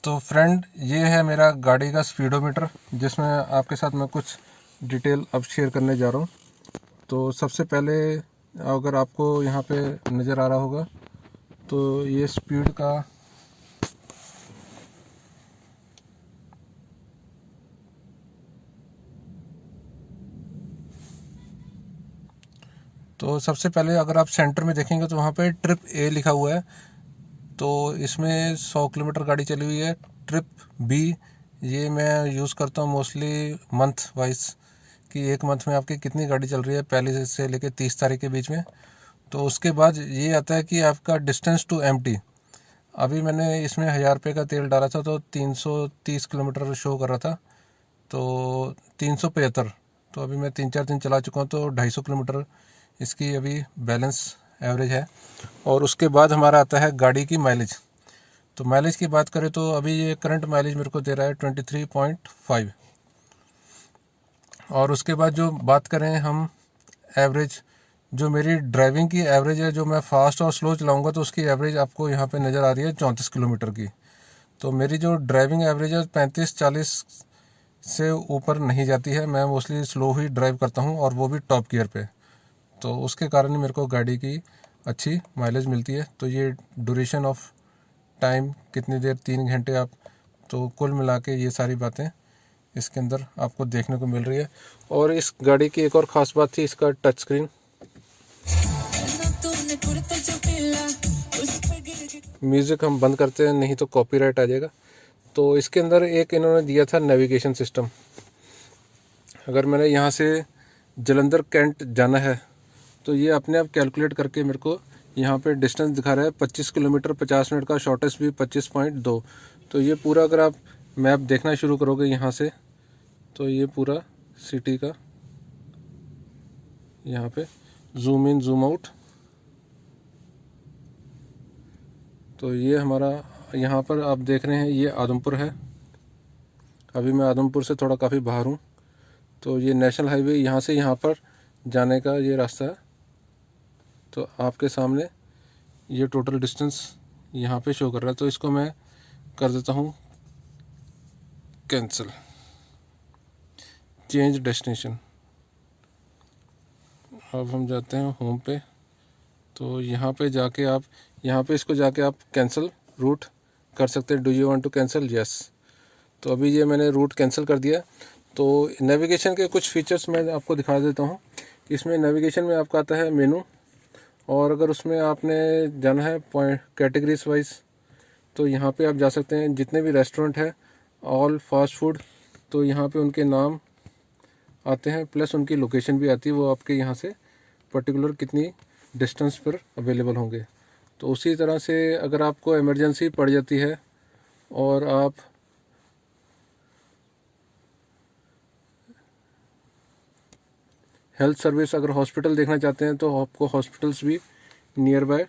तो फ्रेंड, ये है मेरा गाड़ी का स्पीडोमीटर, जिसमें आपके साथ मैं कुछ डिटेल अब शेयर करने जा रहा हूँ। तो सबसे पहले अगर आपको यहाँ पे नज़र आ रहा होगा तो ये स्पीड का तो सबसे पहले अगर आप सेंटर में देखेंगे तो वहाँ पे ट्रिप ए लिखा हुआ है। तो इसमें 100 किलोमीटर गाड़ी चली हुई है। ट्रिप बी, ये मैं यूज़ करता हूँ मोस्टली मंथ वाइज, कि एक मंथ में आपकी कितनी गाड़ी चल रही है पहले से लेकर 30 तारीख के बीच में। तो उसके बाद ये आता है कि आपका डिस्टेंस टू एम्प्टी। अभी मैंने इसमें 1000 रुपये का तेल डाला था तो 330 किलोमीटर शो कर रहा था, तो 375। तो अभी मैं 3-4 दिन चला चुका हूँ, तो 250 किलोमीटर इसकी अभी बैलेंस एवरेज है। और उसके बाद हमारा आता है गाड़ी की माइलेज। तो माइलेज की बात करें तो अभी ये करंट माइलेज मेरे को दे रहा है 23.5। और उसके बाद जो बात करें हम एवरेज, जो मेरी ड्राइविंग की एवरेज है, जो मैं फास्ट और स्लो चलाऊंगा तो उसकी एवरेज आपको यहाँ पे नज़र आ रही है 34 किलोमीटर की। तो मेरी जो ड्राइविंग एवरेज है 35-40 से ऊपर नहीं जाती है। मैं मोस्टली स्लो ही ड्राइव करता हूँ, और वो भी टॉप गियर पे। तो उसके कारण मेरे को गाड़ी की अच्छी माइलेज मिलती है। तो ये ड्यूरेशन ऑफ टाइम कितनी देर, 3 घंटे आप, तो कुल मिला के ये सारी बातें इसके अंदर आपको देखने को मिल रही है। और इस गाड़ी की एक और ख़ास बात थी इसका टच स्क्रीन। म्यूज़िक हम बंद करते हैं, नहीं तो कॉपीराइट आ जाएगा। तो इसके अंदर एक इन्होंने दिया था नेविगेशन सिस्टम। अगर मैंने यहाँ से जलंधर कैंट जाना है तो ये अपने आप कैलकुलेट करके मेरे को यहाँ पे डिस्टेंस दिखा रहा है 25 किलोमीटर 50 मिनट का, शॉर्टेस्ट भी 25.2। तो ये पूरा अगर आप मैप देखना शुरू करोगे यहाँ से, तो ये पूरा सिटी का यहाँ पे जूम इन जूम आउट। तो ये हमारा यहाँ पर आप देख रहे हैं, ये आदमपुर है। अभी मैं आदमपुर से थोड़ा काफ़ी बाहर हूँ। तो ये नेशनल हाईवे, यहाँ से यहाँ पर जाने का ये रास्ता है। तो आपके सामने ये टोटल डिस्टेंस यहाँ पे शो कर रहा है। तो इसको मैं कर देता हूँ कैंसिल, चेंज डेस्टिनेशन। अब हम जाते हैं होम पे। तो यहाँ पे जाके आप, यहाँ पे इसको जाके आप कैंसिल रूट कर सकते हैं। Do you want to cancel? Yes. तो अभी ये मैंने रूट कैंसिल कर दिया। तो नेविगेशन के कुछ फीचर्स मैं आपको दिखा देता हूँ। इसमें नेविगेशन में आपका आता है मेनू, और अगर उसमें आपने जाना है पॉइंट कैटेगरीज वाइज, तो यहाँ पे आप जा सकते हैं। जितने भी रेस्टोरेंट है, ऑल फास्ट फूड, तो यहाँ पे उनके नाम आते हैं, प्लस उनकी लोकेशन भी आती है। वो आपके यहाँ से पर्टिकुलर कितनी डिस्टेंस पर अवेलेबल होंगे। तो उसी तरह से अगर आपको इमरजेंसी पड़ जाती है और आप हेल्थ सर्विस, अगर हॉस्पिटल देखना चाहते हैं, तो आपको हॉस्पिटल्स भी नियर बाय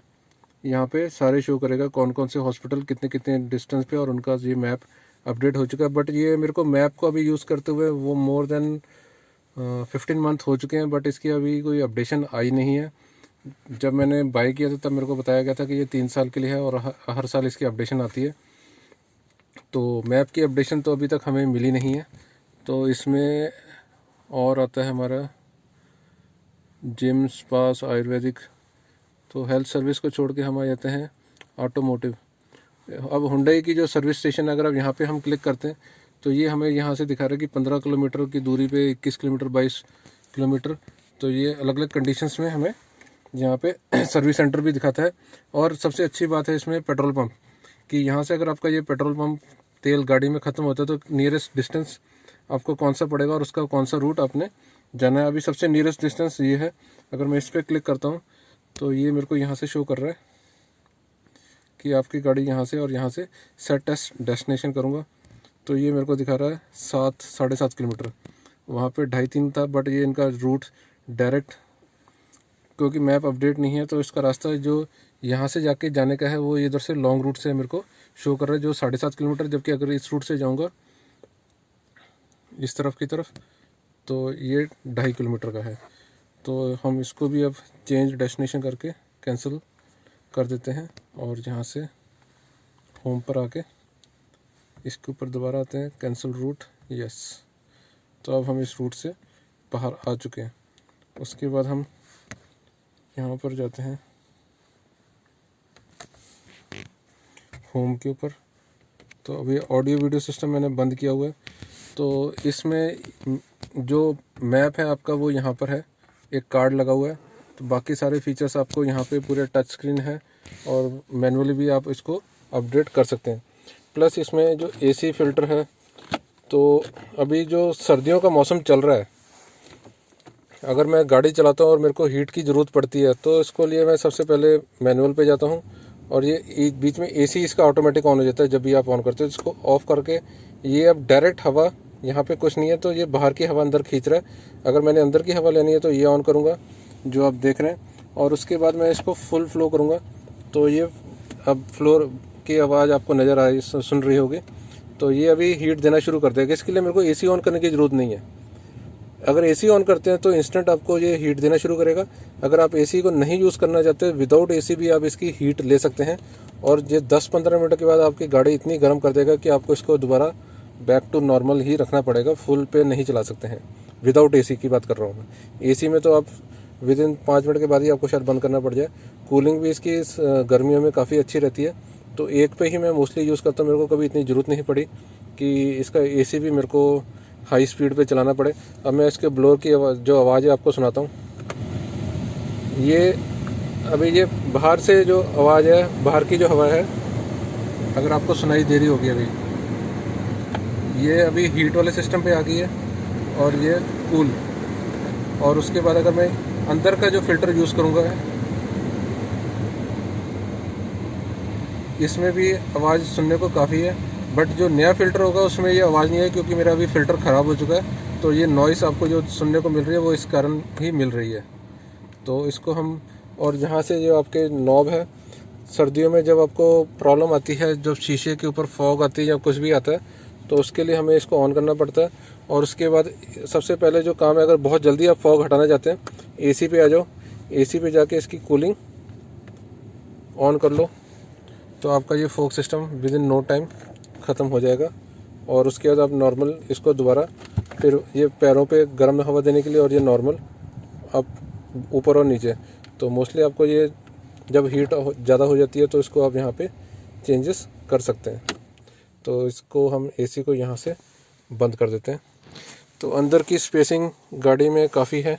यहाँ पे सारे शो करेगा, कौन कौन से हॉस्पिटल कितने कितने डिस्टेंस पे, और उनका ये मैप अपडेट हो चुका है। बट ये मेरे को मैप को अभी यूज़ करते हुए वो मोर देन 15 मंथ हो चुके हैं, बट इसकी अभी कोई अपडेशन आई नहीं है। जब मैंने बाय किया था तब मेरे को बताया गया था कि ये 3 साल के लिए है, और हर साल इसकी अपडेशन आती है। तो मैप की अपडेशन तो अभी तक हमें मिली नहीं है। तो इसमें और आता है हमारा जिम, स्पास, आयुर्वेदिक। तो हेल्थ सर्विस को छोड़ के हम आ जाते हैं ऑटोमोटिव। अब हुंडई की जो सर्विस स्टेशन, अगर अब यहाँ पे हम क्लिक करते हैं तो ये हमें यहाँ से दिखा रहा है कि 15 किलोमीटर की दूरी पे 21 किलोमीटर, 22 किलोमीटर। तो ये अलग अलग कंडीशंस में हमें यहाँ पे सर्विस सेंटर भी दिखाता है। और सबसे अच्छी बात है इसमें पेट्रोल पंप, कि यहाँ से अगर आपका ये पेट्रोल पंप तेल गाड़ी में ख़त्म होता है तो नियरेस्ट डिस्टेंस आपको कौन सा पड़ेगा और उसका कौन सा रूट आपने जाना है। अभी सबसे नियरेस्ट डिस्टेंस ये है। अगर मैं इस पर क्लिक करता हूँ तो ये मेरे को यहाँ से शो कर रहा है कि आपकी गाड़ी यहाँ से, और यहाँ से सेट टेस्ट डेस्टिनेशन करूँगा तो ये मेरे को दिखा रहा है 7-7.5 किलोमीटर। वहाँ पे 2.5-3 था, बट ये इनका रूट डायरेक्ट, क्योंकि मैप अपडेट नहीं है, तो इसका रास्ता जो यहाँ से जाके जाने का है वो इधर से लॉन्ग रूट से मेरे को शो कर रहा है, जो 7.5 किलोमीटर। जबकि अगर इस रूट से जाऊँगा इस तरफ की तरफ तो ये 2.5 किलोमीटर का है। तो हम इसको भी अब चेंज डेस्टिनेशन करके कैंसिल कर देते हैं, और यहाँ से होम पर आके इसके ऊपर दोबारा आते हैं, कैंसिल रूट, यस। तो अब हम इस रूट से बाहर आ चुके हैं। उसके बाद हम यहाँ पर जाते हैं होम के ऊपर। तो अभी ऑडियो वीडियो सिस्टम मैंने बंद किया हुआ है। तो इसमें जो मैप है आपका वो यहाँ पर है, एक कार्ड लगा हुआ है। तो बाकी सारे फीचर्स आपको यहाँ पे पूरे टच स्क्रीन है और मैनुअली भी आप इसको अपडेट कर सकते हैं। प्लस इसमें जो एसी फिल्टर है, तो अभी जो सर्दियों का मौसम चल रहा है, अगर मैं गाड़ी चलाता हूँ और मेरे को हीट की ज़रूरत पड़ती है तो इसको लिए मैं सबसे पहले मैनुअल पे जाता हूँ और ये एक बीच में एसी इसका ऑटोमेटिक ऑन हो जाता है। जब भी आप ऑन करते हो इसको ऑफ़ करके, ये अब डायरेक्ट हवा, यहाँ पे कुछ नहीं है तो ये बाहर की हवा अंदर खींच रहा है। अगर मैंने अंदर की हवा लेनी है तो ये ऑन करूँगा जो आप देख रहे हैं, और उसके बाद मैं इसको फुल फ्लो करूँगा तो ये अब फ्लोर की आवाज़ आपको नज़र आ रही, सुन रही होगी। तो ये अभी हीट देना शुरू कर देगा। इसके लिए मेरे को एसी ऑन करने की ज़रूरत नहीं है। अगर एसी ऑन करते हैं तो इंस्टेंट आपको ये हीट देना शुरू करेगा। अगर आप एसी को नहीं यूज़ करना चाहते, विदाउट एसी भी आप इसकी हीट ले सकते हैं, और ये 10-15 मिनट के बाद आपकी गाड़ी इतनी गर्म कर देगा कि आपको इसको दोबारा बैक टू नॉर्मल ही रखना पड़ेगा, फुल पे नहीं चला सकते हैं। विदाउट एसी की बात कर रहा हूँ मैं। एसी में तो आप विद इन 5 मिनट के बाद ही आपको शायद बंद करना पड़ जाए। कूलिंग भी इसकी इस गर्मियों में काफ़ी अच्छी रहती है। तो एक पे ही मैं मोस्टली यूज़ करता हूँ, मेरे को कभी इतनी ज़रूरत नहीं पड़ी कि इसका एसी भी मेरे को हाई स्पीड पे चलाना पड़े। अब मैं इसके ब्लोअर की जो आवाज़ है आपको सुनाता हूँ। ये अभी ये बाहर से जो आवाज़ है, बाहर की जो हवा है, अगर आपको सुनाई दे रही होगी, अभी ये अभी हीट वाले सिस्टम पे आ गई है और ये कूल। और उसके बाद अगर मैं अंदर का जो फ़िल्टर यूज़ करूँगा, इसमें भी आवाज़ सुनने को काफ़ी है, बट जो नया फ़िल्टर होगा उसमें ये आवाज़ नहीं है क्योंकि मेरा अभी फ़िल्टर ख़राब हो चुका है। तो ये नॉइस आपको जो सुनने को मिल रही है वो इस कारण ही मिल रही है। तो इसको हम, और यहाँ से जो आपके नॉब है, सर्दियों में जब आपको प्रॉब्लम आती है, जब शीशे के ऊपर फॉग आती है या कुछ भी आता है, तो उसके लिए हमें इसको ऑन करना पड़ता है। और उसके बाद सबसे पहले जो काम है, अगर बहुत जल्दी आप फॉग हटाना चाहते हैं, एसी पे आ जाओ, एसी पे जाके इसकी कूलिंग ऑन कर लो, तो आपका ये fog system within no time ख़त्म हो जाएगा। और उसके बाद आप नॉर्मल इसको दोबारा, फिर ये पैरों पे गर्म हवा देने के लिए, और ये नॉर्मल आप ऊपर और नीचे। तो मोस्टली आपको ये जब हीट ज़्यादा हो जाती है तो इसको आप यहाँ पे चेंजेस कर सकते हैं। तो इसको हम एसी को यहाँ से बंद कर देते हैं। तो अंदर की स्पेसिंग गाड़ी में काफ़ी है।